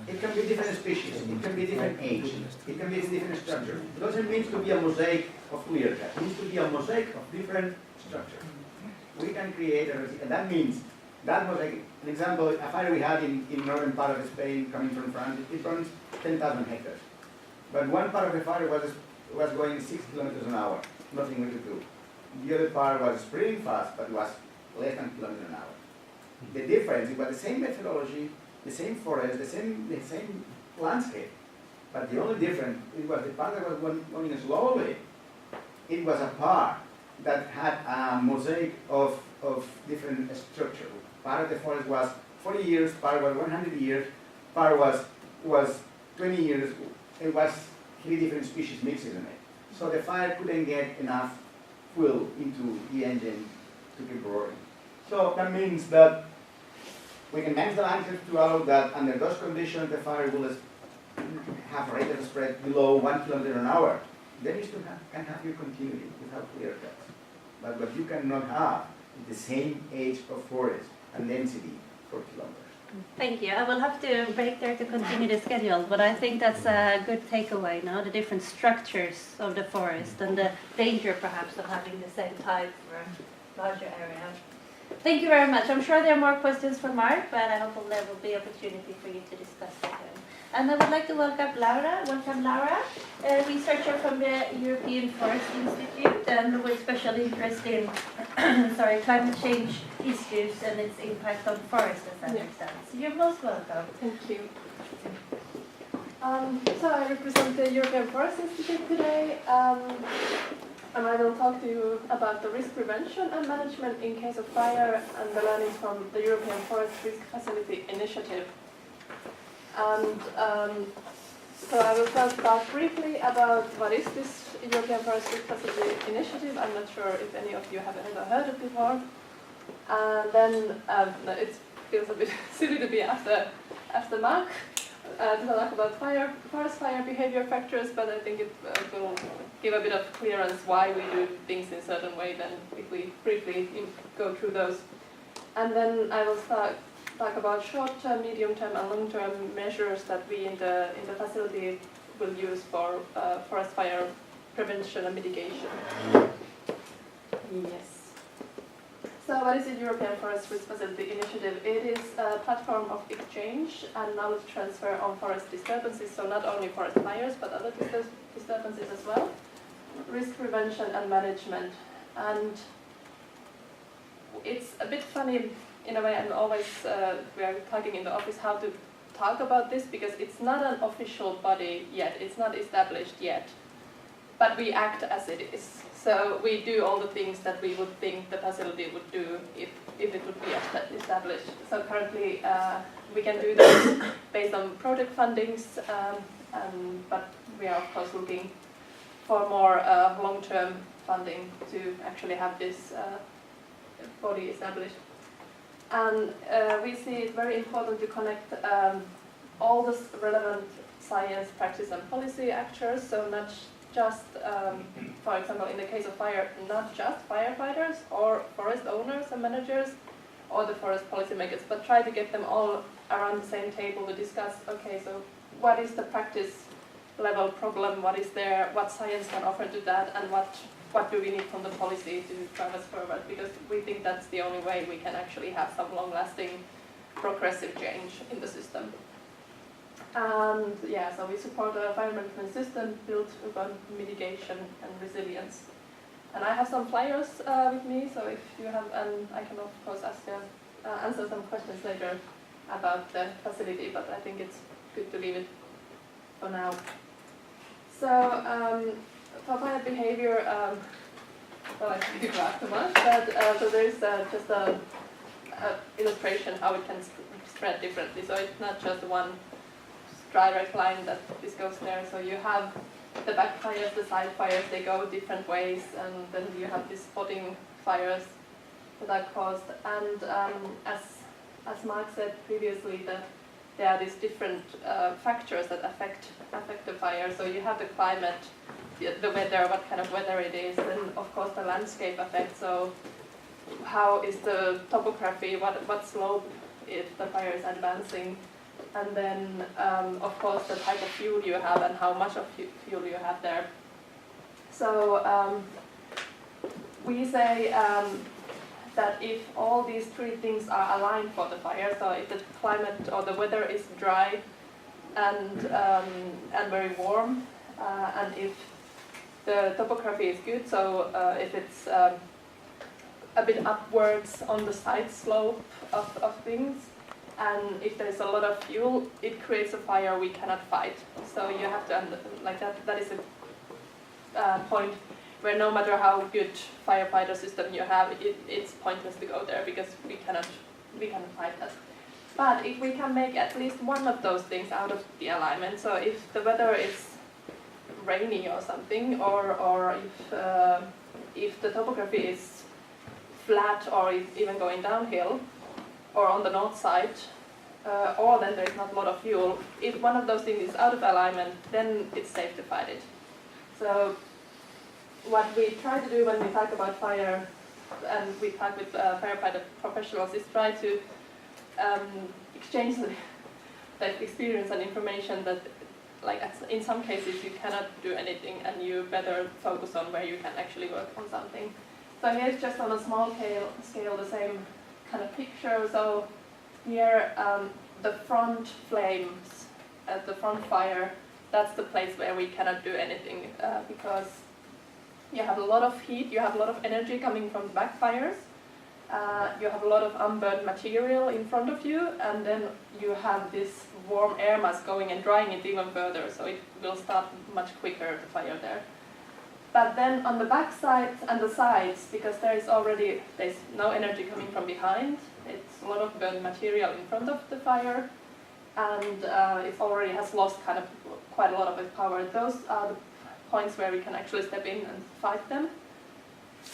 It can be different species, it can be different age, it can be different structure. It doesn't mean to be a mosaic of clear cut. It needs to be a mosaic of different structures. We can create and that means that mosaic. An example, a fire we had in northern part of Spain coming from France, it burns 10,000 hectares. But one part of the fire was going 6 kilometers an hour, nothing we could do. The other part was spreading fast, but was less than a kilometer an hour. The difference, it was the same methodology, the same forest, the same landscape. But the only difference, it was the part that was going slowly. It was a part that had a mosaic of different structure. Part of the forest was 40 years, part was 100 years, part was 20 years. It was 3 different species mixed in it. So the fire couldn't get enough fuel into the engine to keep roaring. So that means that we can manage the landscape to allow that under those conditions the fire will have a rate of spread below 1 kilometer an hour. Then you still can have your continuity without clear cuts. But what you cannot have is the same age of forest and density for kilometers. Thank you. I will have to break there to continue the schedule, but I think that's a good takeaway now, the different structures of the forest and the danger perhaps of having the same type for a larger area. Thank you very much. I'm sure there are more questions for Marc, but I hope there will be opportunity for you to discuss with him. And I would like to welcome Laura. A researcher from the European Forest Institute, and with special interest in climate change issues and its impact on forests, as I understand. So you're most welcome. Thank you. So I represent the European Forest Institute today, and I will talk to you about the risk prevention and management in case of fire and the learnings from the European Forest Risk Facility Initiative. And so I will talk briefly about what is this European Forest Risk Facility Initiative. I'm not sure if any of you have ever heard it before. And then it feels a bit silly to be after Marc to talk about forest fire behavior factors, but I think it will give a bit of clearance why we do things in a certain way then if we briefly go through those. And then I will talk about short-term, medium-term and long-term measures that we in the facility will use for forest fire prevention and mitigation. Yes. So what is the European Forest Risk Facility Initiative? It is a platform of exchange and knowledge transfer on forest disturbances, so not only forest fires, but other disturbances as well. Risk prevention and management. And it's a bit funny in a way, and always we are talking in the office how to talk about this, because it's not an official body yet, it's not established yet, but we act as it is. So we do all the things that we would think the facility would do if it would be established. So currently we can do those based on project fundings, but we are of course looking for more long-term funding to actually have this body established. And we see it very important to connect all the relevant science, practice and policy actors, so not just, for example, in the case of fire, not just firefighters or forest owners and managers or the forest policymakers, but try to get them all around the same table to discuss, okay, so what is the practice level problem, what is there, what science can offer to that, and what do we need from the policy to drive us forward, because we think that's the only way we can actually have some long-lasting progressive change in the system. And yeah, so we support a fire management system built upon mitigation and resilience. And I have some flyers with me, so if you have, and I can of course answer some questions later about the facility, but I think it's good to leave it for now. So for fire behavior, well, I think you asked too much, but so there's just a illustration how it can spread differently. So it's not just one direct line that this goes there. So you have the backfires, the side fires, they go different ways, and then you have these spotting fires that are caused. And as Marc said previously, that there are these different factors that affect the fire. So you have the climate, the weather, what kind of weather it is, and of course the landscape effect. So how is the topography, what slope if the fire is advancing, and then of course the type of fuel you have and how much of fuel you have there. So we say that if all these three things are aligned for the fire, so if the climate or the weather is dry and very warm, and if the topography is good, so if it's a bit upwards on the side slope of things, and if there's a lot of fuel, it creates a fire we cannot fight. So you have to, like that is a point where no matter how good firefighter system you have, it's pointless to go there because we cannot fight that. But if we can make at least one of those things out of the alignment, so if the weather is rainy or something, or if the topography is flat or even going downhill, or on the north side, or then there is not a lot of fuel, if one of those things is out of alignment, then it's safe to fight it. So what we try to do when we talk about fire, and we talk with firefighter professionals, is try to exchange the experience and information that, like in some cases you cannot do anything and you better focus on where you can actually work on something. So here's just on a small scale the same kind of picture. So here the front flames, the front fire, that's the place where we cannot do anything because you have a lot of heat, you have a lot of energy coming from the backfires, you have a lot of unburned material in front of you, and then you have this warm air mass going and drying it even further, so it will start much quicker, the fire there. But then on the back sides and the sides, because there's no energy coming from behind, it's a lot of burned material in front of the fire, and it already has lost kind of quite a lot of its power. Those are the points where we can actually step in and fight them.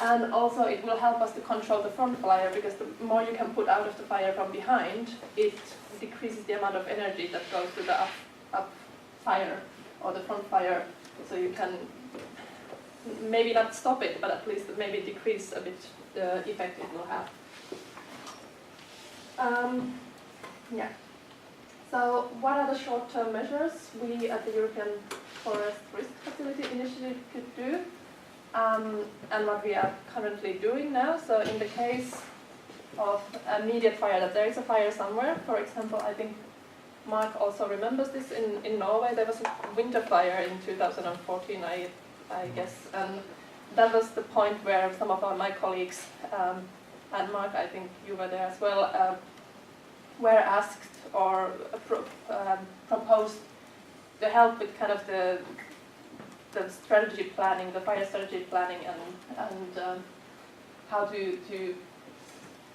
And also it will help us to control the front fire, because the more you can put out of the fire from behind, it decreases the amount of energy that goes to the up fire or the front fire, so you can maybe not stop it, but at least maybe decrease a bit the effect it will have. Yeah. So what are the short-term measures we at the European Forest Risk Facility Initiative could do, and what we are currently doing now? So in the case of immediate fire, that there is a fire somewhere, for example, I think Marc also remembers this in Norway. There was a winter fire in 2014, I guess, and that was the point where some of my colleagues, and Marc, I think you were there as well, were asked or proposed to help with kind of the strategy planning, the fire strategy planning, and how to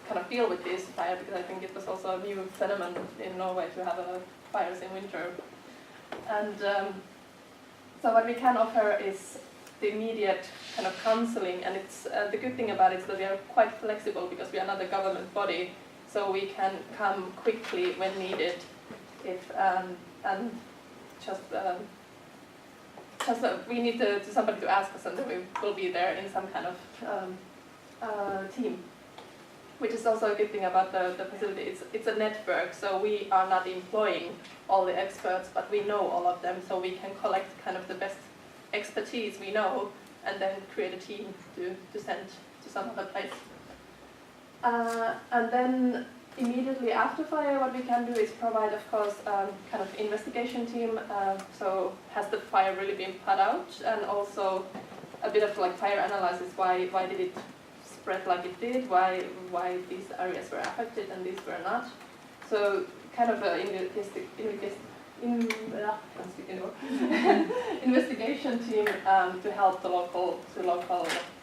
kind of deal with this fire, because I think it was also a new phenomenon in Norway to have fires in winter. And so what we can offer is the immediate kind of counseling, and it's the good thing about it is that we are quite flexible because we are not a government body, so we can come quickly when needed, if and just we need somebody to ask us, and then we will be there in some kind of team. Which is also a good thing about the facility. It's a network, so we are not employing all the experts, but we know all of them, so we can collect kind of the best expertise we know, and then create a team to send to some other place. And then immediately after fire, what we can do is provide, of course, kind of investigation team. So has the fire really been put out, and also a bit of like fire analysis. Why did it spread like it did? Why these areas were affected and these were not? So kind of an investigation team to help the local.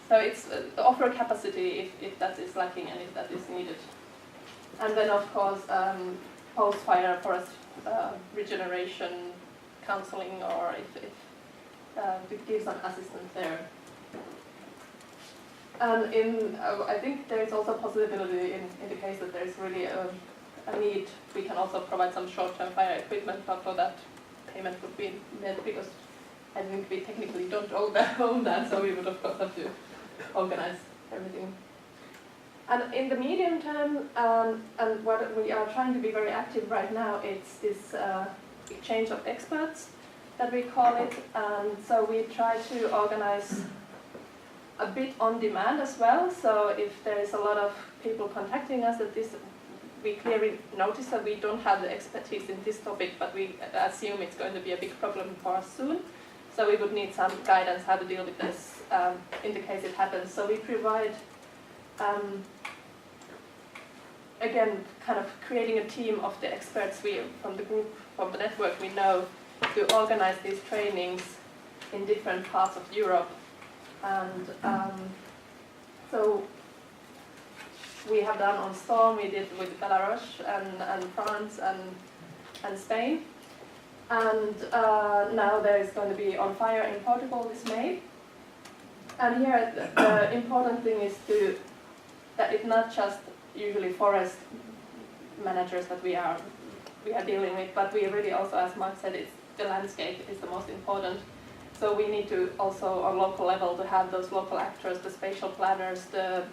So it's offer capacity if that is lacking and if that is needed. And then of course post-fire forest regeneration counseling, or if to give some assistance there. And I think there is also a possibility in the case that there is really a need, we can also provide some short-term fire equipment, but for that payment would be made, because I think we technically don't own that, so we would of course have to organize everything. And in the medium term, and what we are trying to be very active right now, it's this exchange of experts that we call it. And so we try to organize a bit on demand as well. So if there is a lot of people contacting us that we clearly notice that we don't have the expertise in this topic, but we assume it's going to be a big problem for us soon. So we would need some guidance how to deal with this in the case it happens. So we provide, again, kind of creating a team of the experts from the group, from the network we know, to organize these trainings in different parts of Europe. And so we have done on storm, we did with Belarus and France and Spain. And now there is going to be on fire in Portugal this May. And here the important thing is that it's not just usually forest managers that we are dealing with, but we really also, as Marc said, it's the landscape is the most important. So we need to also, on local level, to have those local actors, the spatial planners, the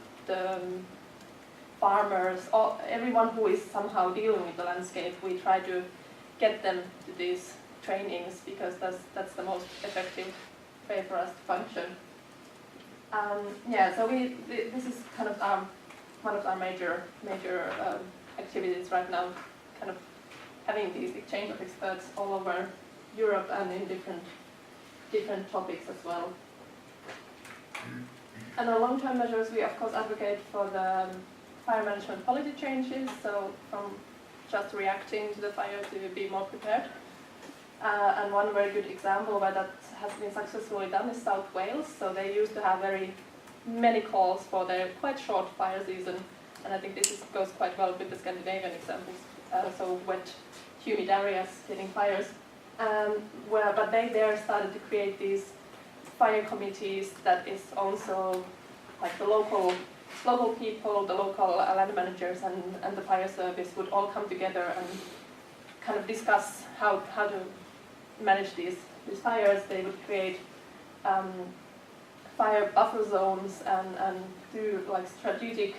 farmers, everyone who is somehow dealing with the landscape. We try to get them to these trainings because that's the most effective way for us to function. Yeah, so this is kind of one of our major activities right now, kind of having these exchange of experts all over Europe and in different topics as well. And on long-term measures, we of course advocate for the fire management policy changes, so from just reacting to the fire to be more prepared. And one very good example where that has been successfully done is South Wales. So they used to have very many calls for their quite short fire season, and I think this goes quite well with the Scandinavian examples. So wet, humid areas getting fires. But they there started to create these fire committees that is also like the local people, the local land managers and the fire service would all come together and kind of discuss how to manage these fires. They would create fire buffer zones and do like strategic,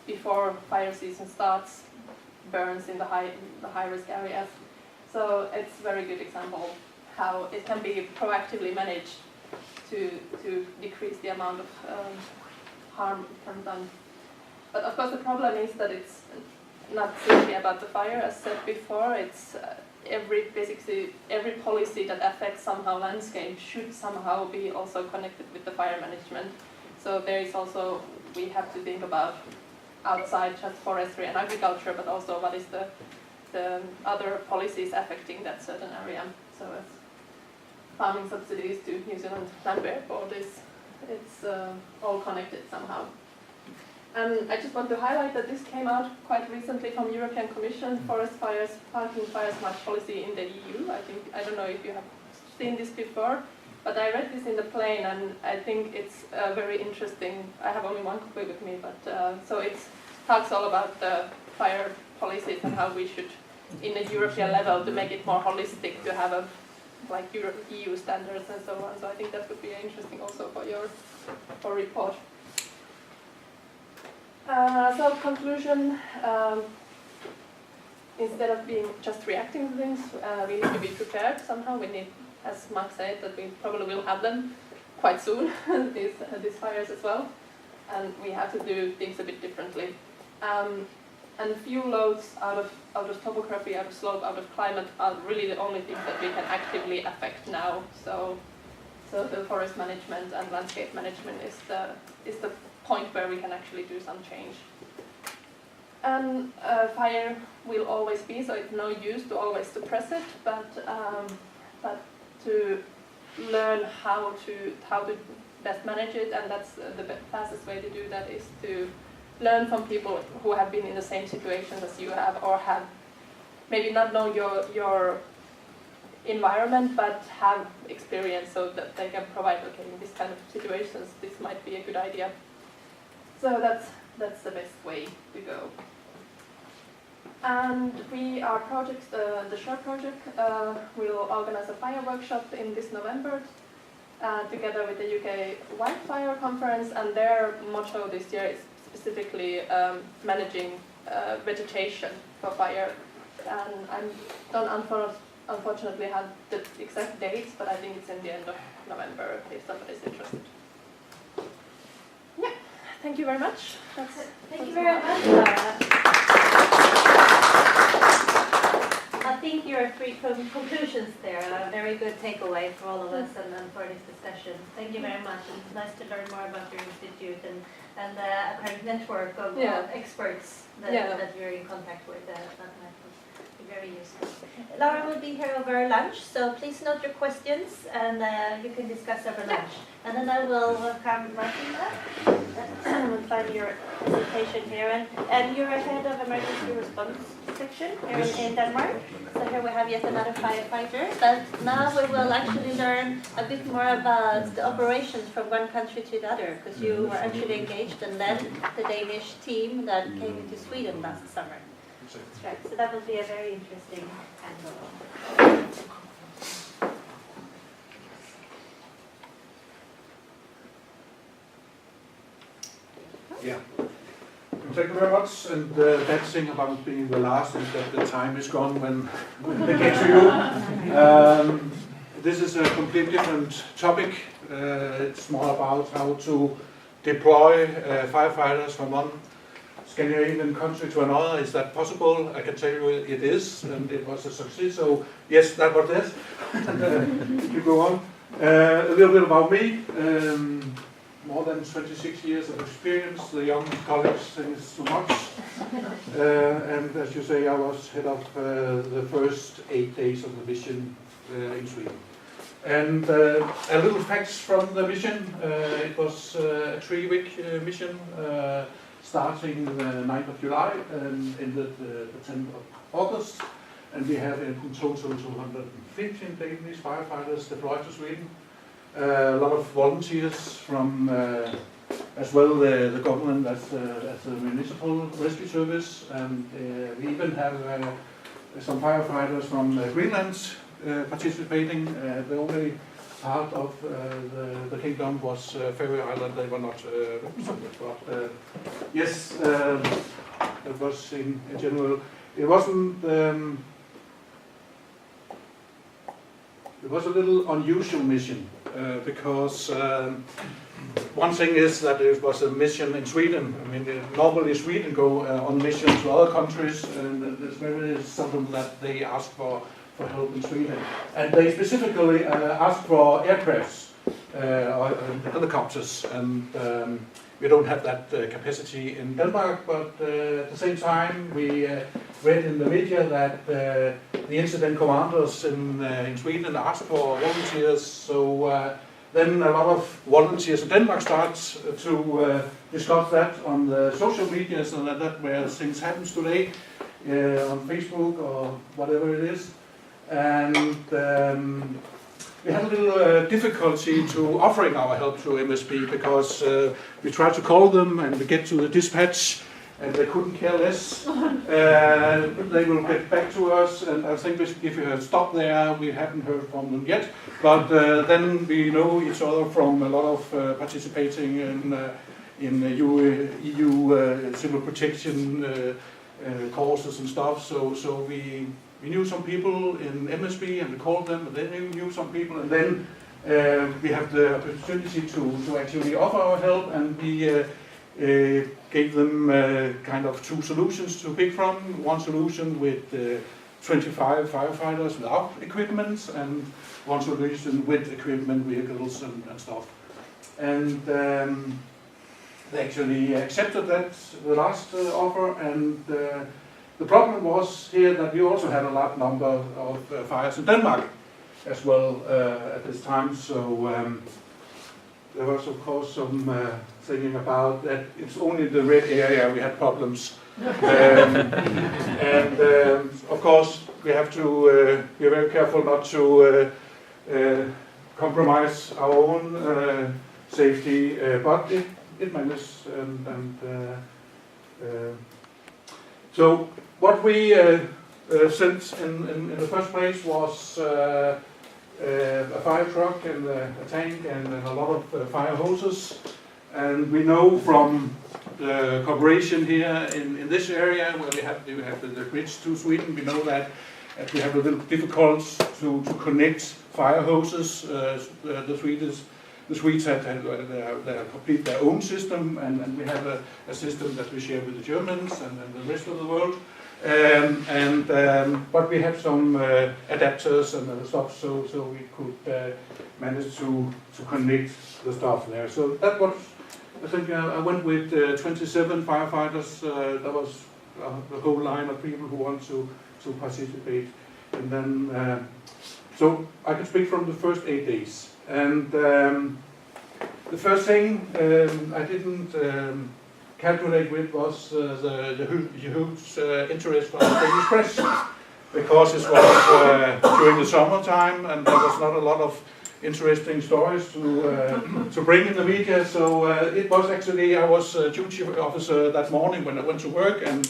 before fire season starts, burns in the high risk areas. So it's a very good example how it can be proactively managed to decrease the amount of harm it can be done. But of course the problem is that it's not simply about the fire, as said before. It's basically every policy that affects somehow landscape should somehow be also connected with the fire management. So there is also, we have to think about outside just forestry and agriculture, but also what is the other policies affecting that certain area. So as farming subsidies to New Zealand land bear board, it's all connected somehow. And I just want to highlight that this came out quite recently from European Commission, forest fires, parking fires march policy in the EU. I don't know if you have seen this before, but I read this in the plane and I think it's very interesting. I have only one copy with me, but so it talks all about the fire policies and how we should, in a European level, to make it more holistic, to have like EU standards and so on. So I think that would be interesting also for your report. So conclusion, instead of being just reacting to things, we need to be prepared somehow. We need, as Marc said, that we probably will have them quite soon, these fires as well. And we have to do things a bit differently. And fuel loads out of topography, out of slope, out of climate are really the only things that we can actively affect now. So the forest management and landscape management is the point where we can actually do some change. And fire will always be, so it's no use to always suppress it, but to learn how to best manage it, and that's the fastest way to do that is to learn from people who have been in the same situations as you have, or have maybe not know your environment, but have experience so that they can provide, okay, in this kind of situations, this might be a good idea. So that's the best way to go. And our project, the SHARE project, will organize a fire workshop in this November together with the UK Wildfire Conference, and their motto this year is specifically managing vegetation for fire. And I don't unfortunately have the exact dates, but I think it's in the end of November if somebody's interested. Yeah, thank you very much. Thank you very much, Laura. I think your three conclusions there are a very good takeaway for all of us and for this discussion. Thank you very much. It's nice to learn more about your institute and the kind of network of experts that you're in contact with. That might be very useful. Laura will be here over lunch, so please note your questions and you can discuss over lunch. And then I will welcome Martin back. We'll find your presentation here. And you're head of emergency response section here in Denmark. So here we have yet another firefighter. But now we will actually learn a bit more about the operations from one country to the other, because you were actually engaged and led the Danish team that came into Sweden last summer. That's right. So that will be a very interesting angle. Yeah. Thank you very much. And the bad thing about being the last is that the time is gone when they get to you. This is a completely different topic. It's more about how to deploy firefighters from one Scandinavian country to another. Is that possible? I can tell you it is, and it was a success. So yes, that was it. You go on. A little bit about me. More than 26 years of experience. The young colleagues think it's too much. And as you say, I was head of the first 8 days of the mission in Sweden. And a little facts from the mission. It was a 3-week mission starting the 9th of July and ended the 10th of August. And we have in total 215 Danish firefighters deployed to Sweden. A lot of volunteers from as well the government as the municipal rescue service, and we even have some firefighters from Greenland participating. The only part of the kingdom was Faroe Island. They were not represented, but yes, it was in general. It wasn't. It was a little unusual mission because one thing is that it was a mission in Sweden. I mean, normally Sweden go on mission to other countries, and it's very seldom that they ask for help in Sweden. And they specifically asked for aircrafts or helicopters, and we don't have that capacity in Denmark, but at the same time we read in the media that the incident commanders in Sweden asked for volunteers, so then a lot of volunteers in Denmark start to discuss that on the social media, so that where things happens today on Facebook or whatever it is. And we had a little difficulty to offering our help to MSB because we tried to call them and we get to the dispatch and they couldn't care less. They will get back to us, and I think if we had stopped there, we haven't heard from them yet. But then we know each other from a lot of participating in EU civil protection courses and stuff. So we knew some people in MSB and we called them, and then we knew some people, and then we have the opportunity to actually offer our help, and we gave them kind of 2 solutions to pick from. One solution with 25 firefighters without equipment, and one solution with equipment, vehicles and stuff. And they actually accepted that, the last offer, and the problem was here that we also had a large number of fires in Denmark as well at this time. So there was of course some thinking about that it's only the red area we had problems. And of course we have to be very careful not to compromise our own safety, but it managed. So what we sent in the first place was a fire truck and a tank and a lot of fire hoses. And we know from cooperation here in this area where we have the bridge to Sweden. We know that we have a little difficult to connect fire hoses. The Swedes have complete their own system, and we have a system that we share with the Germans and the rest of the world. But we have some adapters and other stuff, so we could manage to connect the stuff there. So that was, I think, I went with 27 firefighters. That was the whole line of people who want to participate. And then, so I can speak from the first 8 days. And the first thing I didn't calculate with was the huge interest from the Danish press, because it was during the summertime and there was not a lot of interesting stories to bring in the media. So it was actually, I was a duty officer that morning when I went to work, and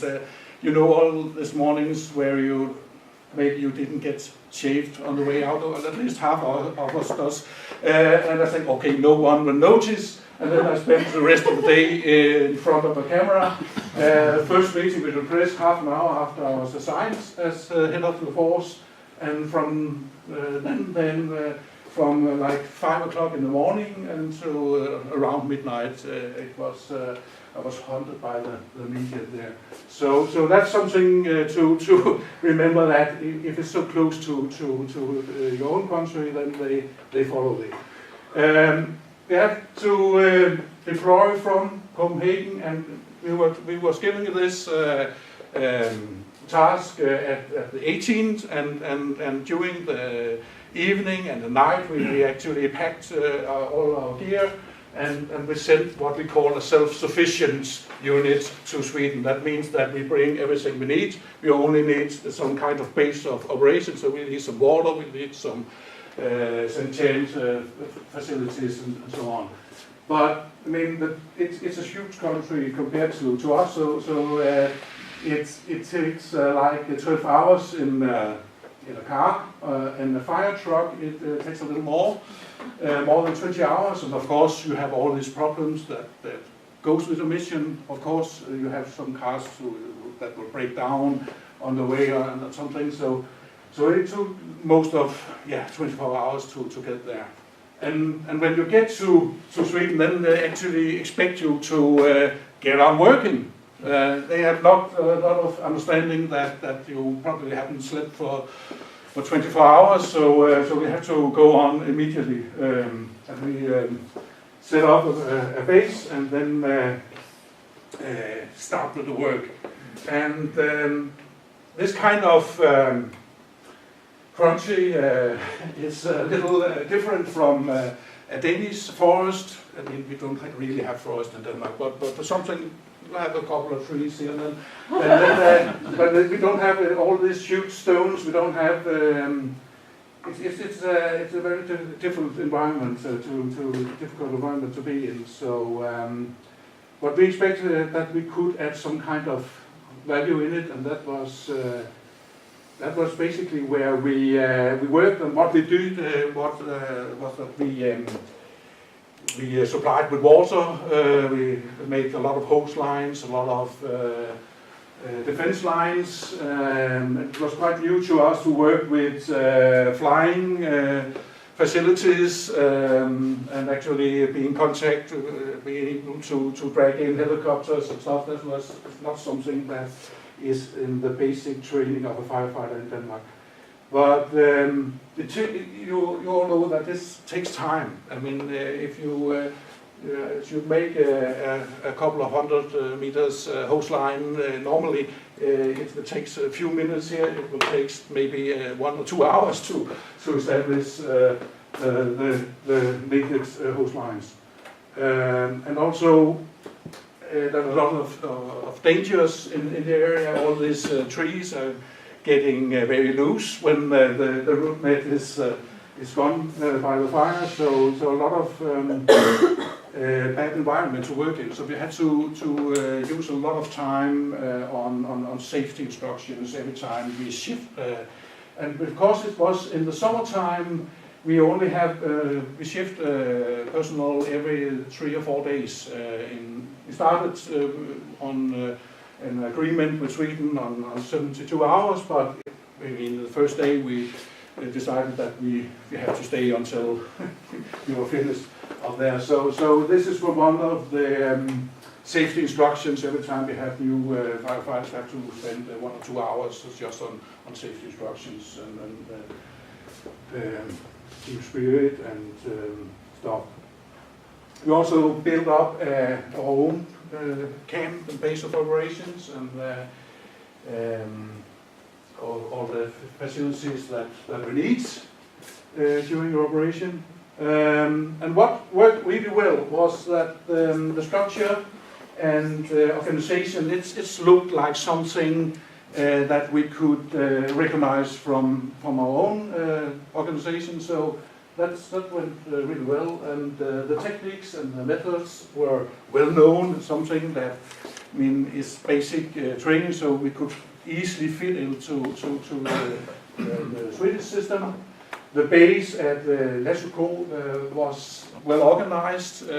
you know, all these mornings where maybe you didn't get shaved on the way out, or at least half of us does. And I think, okay, no one will notice. And then I spent the rest of the day in front of a camera. First meeting with the press half an hour after I was assigned as head of the force. And from from like 5 o'clock in the morning until around midnight, I was haunted by the media there. So that's something to remember, that if it's so close to your own country, then they follow it. We had to deploy from Copenhagen, and we were given this task at the 18th, and during the evening and the night we actually packed all our gear, and we sent what we call a self-sufficient unit to Sweden. That means that we bring everything we need. We only need some kind of base of operations, so we need some water, we need some sanitary facilities and so on. But I mean, it's a huge country compared to us, so it takes like 12 hours in a car. In a fire truck, it takes a little more than 20 hours. And of course, you have all these problems that goes with the mission. Of course, you have some cars that will break down on the way or something. So it took most of 24 hours to get there. And when you get to Sweden, then they actually expect you to get on working. They have not a lot of understanding that you probably haven't slept for 24 hours, so we have to go on immediately. And we set up a base and then start with the work. And this kind of country is a little different from a Danish forest. I mean, we don't really have forest in Denmark, but for something, we have a couple of trees here and then, but we don't have all these huge stones. We don't have. It's a very difficult environment difficult environment to be in. So, but we expected that we could add some kind of value in it, and that was basically where we worked, and what we did was that we supplied with water. We made a lot of hose lines, a lot of defense lines. It was quite new to us to work with flying facilities, and actually be in contact, being able to drag in helicopters and stuff. That was not something that is in the basic training of a firefighter in Denmark. But you all know that this takes time. I mean, if you make a couple of 100 meters hose line, normally it takes a few minutes here. It will take maybe 1 or 2 hours to establish the needed hose lines. And also, there are a lot of dangers in the area. All these trees are getting very loose when the root net is gone by the fire. So a lot of bad environment to work in. So we had to use a lot of time on safety instructions every time we shift. And because it was in the summertime, we only have we shift personnel every 3 or 4 days We started on an agreement with Sweden on 72 hours, but in the first day we decided that we had to stay until we were finished up there. So this is for one of the safety instructions. Every time we have new firefighters have to spend 1 or 2 hours just on safety instructions and team spirit and stuff. We also built up our own camp and base of operations and all the facilities that we need during the operation. And what worked really well was that the structure and organization, it's looked like something that we could recognize from our own organization. So that went really well, and the techniques and the methods were well known. Something that is basic training, so we could easily fit into the Swedish system. The base at Lleida was well organized,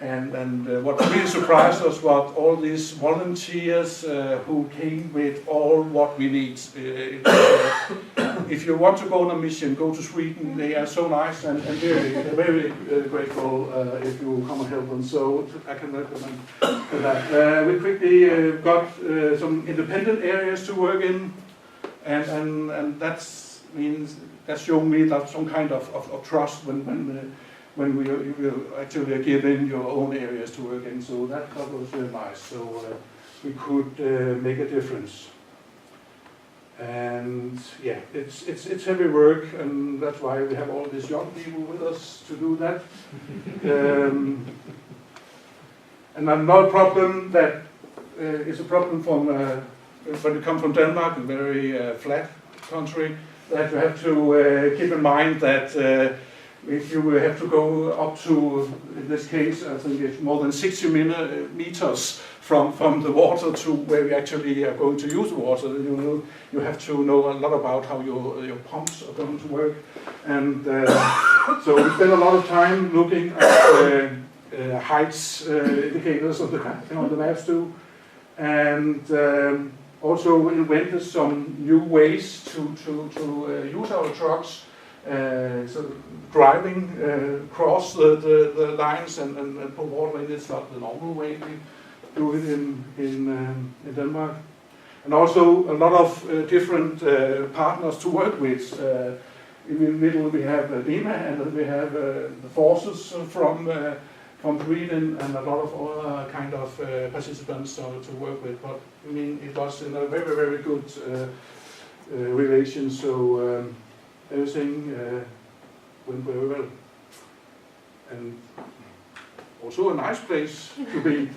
and what really surprised us was all these volunteers who came with all what we need. If you want to go on a mission, go to Sweden. They are so nice and very grateful if you come and help them. So I can recommend that. We quickly got some independent areas to work in, and that's showing me that some kind of trust when you will actually give in your own areas to work in. So that was really nice. So we could make a difference. And yeah, it's heavy work, and that's why we have all these young people with us to do that. And another problem that is a problem from when you come from Denmark, a very flat country, that you have to keep in mind that if you have to go up to, in this case, I think it's more than 60 meters from the water to where we actually are going to use the water, you have to know a lot about how your pumps are going to work. And so we spend a lot of time looking at heights indicators on the maps too. And also invented some new ways to use our trucks. So driving across the lines and put water in, it's not the normal way we do it in Denmark. And also a lot of different partners to work with. In the middle we have DEMA, and then we have the forces from Sweden, and a lot of other kind of participants to work with. But it was in a very good relation. So everything went very well, and also a nice place to be.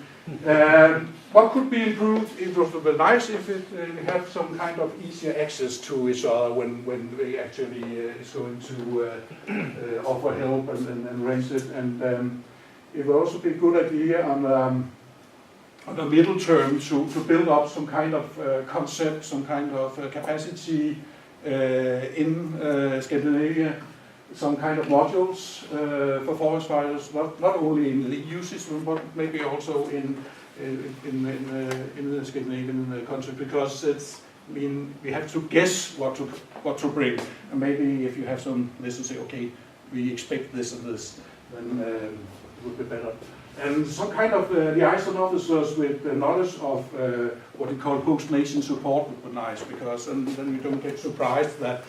What could be improved? It would be nice if we have some kind of easier access to each other when we actually is going to offer help and arrange it. And it would also be a good idea on the middle term to build up some kind of concept, some kind of capacity in Scandinavia, some kind of modules for forest fires, not only in the EU system, but maybe also in the Scandinavian country, because we have to guess what to bring, and maybe if you have some list and say, okay, we expect this and this, then it would be better. And some kind of liaison officers with knowledge of what we call post-nation support would be nice, because then you don't get surprised that,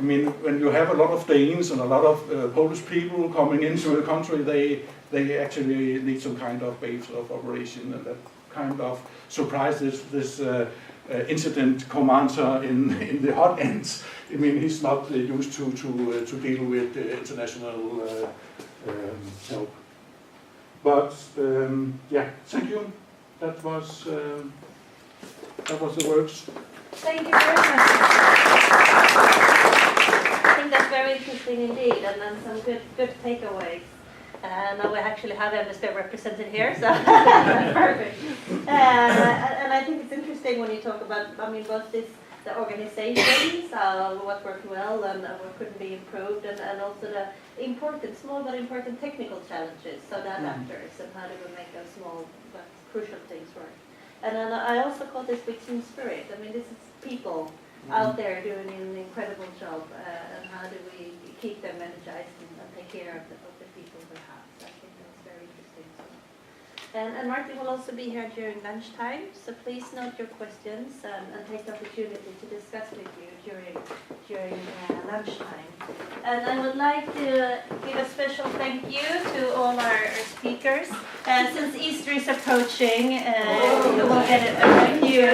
when you have a lot of Danes and a lot of Polish people coming into a country, they actually need some kind of base of operation, and that kind of surprises this incident commander in the hot ends. He's not used to deal with international help. But yeah, thank you. That was the words. Thank you very much. I think that's very interesting indeed, and then some good takeaways. Now we actually have MSB represented here, so perfect. And I think it's interesting when you talk about, both this the organizations, what worked well and what couldn't be improved, and also the important, small but important technical challenges, so the adapters and how do we make those small but crucial things work. And then I also call this with team spirit. I mean, this is people out there doing an incredible job, and how do we keep them energized and take care of the people we have. So I think that's very interesting. And Martin will also be here during lunchtime, so please note your questions and take the opportunity to discuss with you during lunchtime. And I would like to give a special thank you to all our speakers. Since Easter is approaching, you will get a thank you.